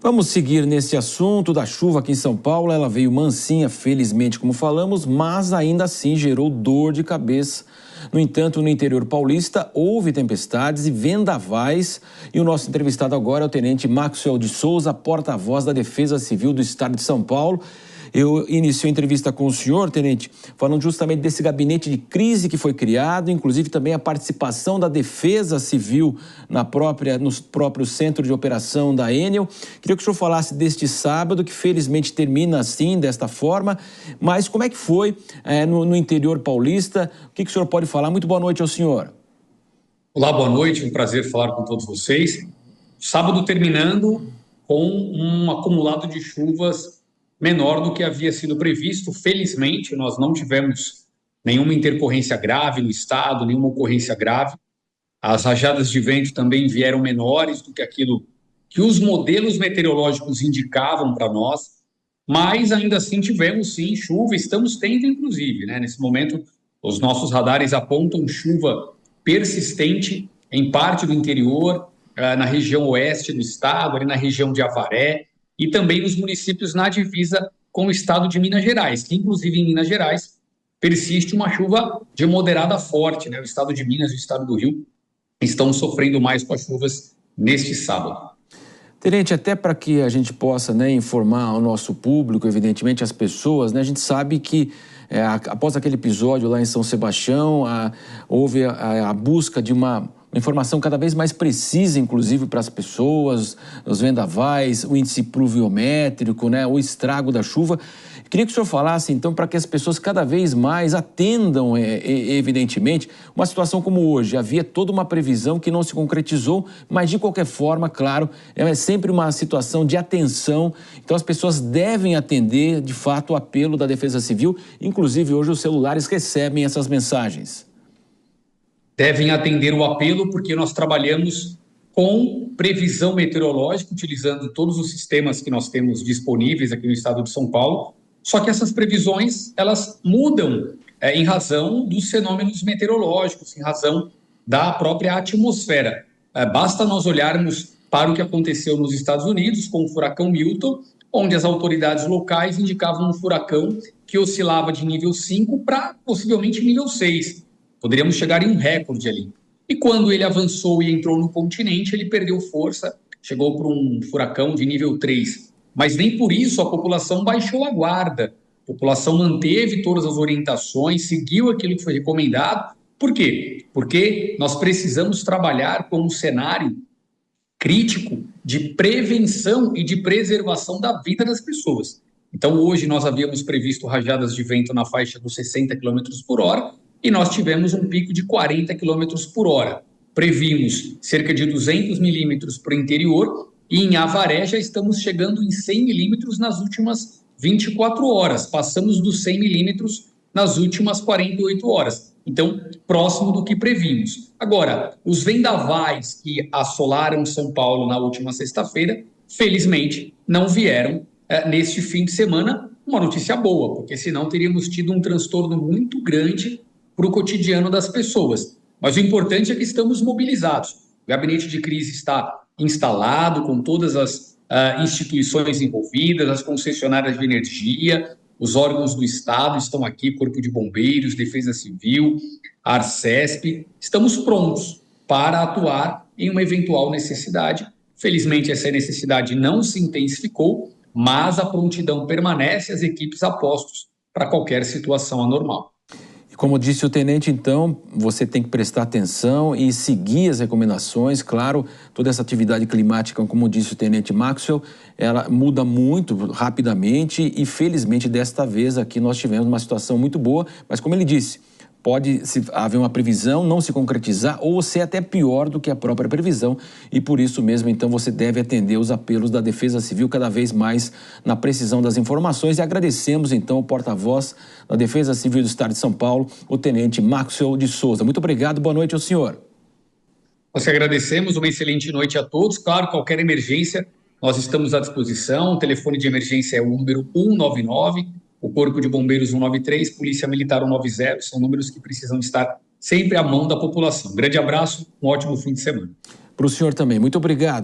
Vamos seguir nesse assunto da chuva aqui em São Paulo. Ela veio mansinha, felizmente, como falamos, mas ainda assim gerou dor de cabeça. No entanto, no interior paulista, houve tempestades e vendavais. E o nosso entrevistado agora é o tenente Maxwell de Souza, porta-voz da Defesa Civil do Estado de São Paulo. Eu inicio a entrevista com o senhor, tenente, falando justamente desse gabinete de crise que foi criado, inclusive também a participação da Defesa Civil no próprio centro de operação da Enel. Queria que o senhor falasse deste sábado, que felizmente termina assim, desta forma, mas como é que foi no interior paulista? O que o senhor pode falar? Muito boa noite ao senhor. Olá, boa noite, um prazer falar com todos vocês. Sábado terminando com um acumulado de chuvas menor do que havia sido previsto. Felizmente, nós não tivemos nenhuma intercorrência grave no estado, nenhuma ocorrência grave. As rajadas de vento também vieram menores do que aquilo que os modelos meteorológicos indicavam para nós, mas ainda assim tivemos sim chuva, estamos tendo inclusive, nesse momento os nossos radares apontam chuva persistente em parte do interior, na região oeste do estado, ali na região de Avaré, e também nos municípios na divisa com o estado de Minas Gerais, que inclusive em Minas Gerais persiste uma chuva de moderada a forte, O estado de Minas e o estado do Rio estão sofrendo mais com as chuvas neste sábado. Tenente, até para que a gente possa informar o nosso público, evidentemente as pessoas, a gente sabe que após aquele episódio lá em São Sebastião, houve a busca de uma informação cada vez mais precisa, inclusive para as pessoas, os vendavais, o índice pluviométrico, o estrago da chuva. Queria que o senhor falasse, então, para que as pessoas cada vez mais atendam, evidentemente, uma situação como hoje. Havia toda uma previsão que não se concretizou, mas, de qualquer forma, claro, é sempre uma situação de atenção. Então, as pessoas devem atender, de fato, o apelo da Defesa Civil. Inclusive, hoje, os celulares recebem essas mensagens. Devem atender o apelo porque nós trabalhamos com previsão meteorológica, utilizando todos os sistemas que nós temos disponíveis aqui no estado de São Paulo. Só que essas previsões, elas mudam em razão dos fenômenos meteorológicos, em razão da própria atmosfera. Basta nós olharmos para o que aconteceu nos Estados Unidos com o furacão Milton, onde as autoridades locais indicavam um furacão que oscilava de nível 5 para possivelmente nível 6. Poderíamos chegar em um recorde ali. E quando ele avançou e entrou no continente, ele perdeu força, chegou para um furacão de nível 3. Mas nem por isso a população baixou a guarda. A população manteve todas as orientações, seguiu aquilo que foi recomendado. Por quê? Porque nós precisamos trabalhar com um cenário crítico de prevenção e de preservação da vida das pessoas. Então, hoje nós havíamos previsto rajadas de vento na faixa dos 60 km por hora e nós tivemos um pico de 40 km por hora. Previmos cerca de 200 milímetros para o interior e em Avaré já estamos chegando em 100 milímetros nas últimas 24 horas. Passamos dos 100 milímetros nas últimas 48 horas. Então, próximo do que previmos. Agora, os vendavais que assolaram São Paulo na última sexta-feira, felizmente, não vieram neste fim de semana. Uma notícia boa, porque senão teríamos tido um transtorno muito grande para o cotidiano das pessoas. Mas o importante é que estamos mobilizados. O gabinete de crise está instalado com todas as instituições envolvidas, as concessionárias de energia, os órgãos do Estado estão aqui, Corpo de Bombeiros, Defesa Civil, Arcesp. Estamos prontos para atuar em uma eventual necessidade. Felizmente, essa necessidade não se intensificou, mas a prontidão permanece, as equipes a postos para qualquer situação anormal. Como disse o tenente, então, você tem que prestar atenção e seguir as recomendações. Claro, toda essa atividade climática, como disse o tenente Maxwell, ela muda muito rapidamente e, felizmente, desta vez aqui nós tivemos uma situação muito boa, mas como ele disse, pode haver uma previsão, não se concretizar ou ser até pior do que a própria previsão e por isso mesmo, então, você deve atender os apelos da Defesa Civil cada vez mais na precisão das informações e agradecemos, então, o porta-voz da Defesa Civil do Estado de São Paulo, o tenente Maxwell de Souza. Muito obrigado, boa noite ao senhor. Nós agradecemos, uma excelente noite a todos. Claro, qualquer emergência, nós estamos à disposição, o telefone de emergência é o número 199, o Corpo de Bombeiros 193, Polícia Militar 190, são números que precisam estar sempre à mão da população. Grande abraço, um ótimo fim de semana. Para o senhor também, muito obrigado.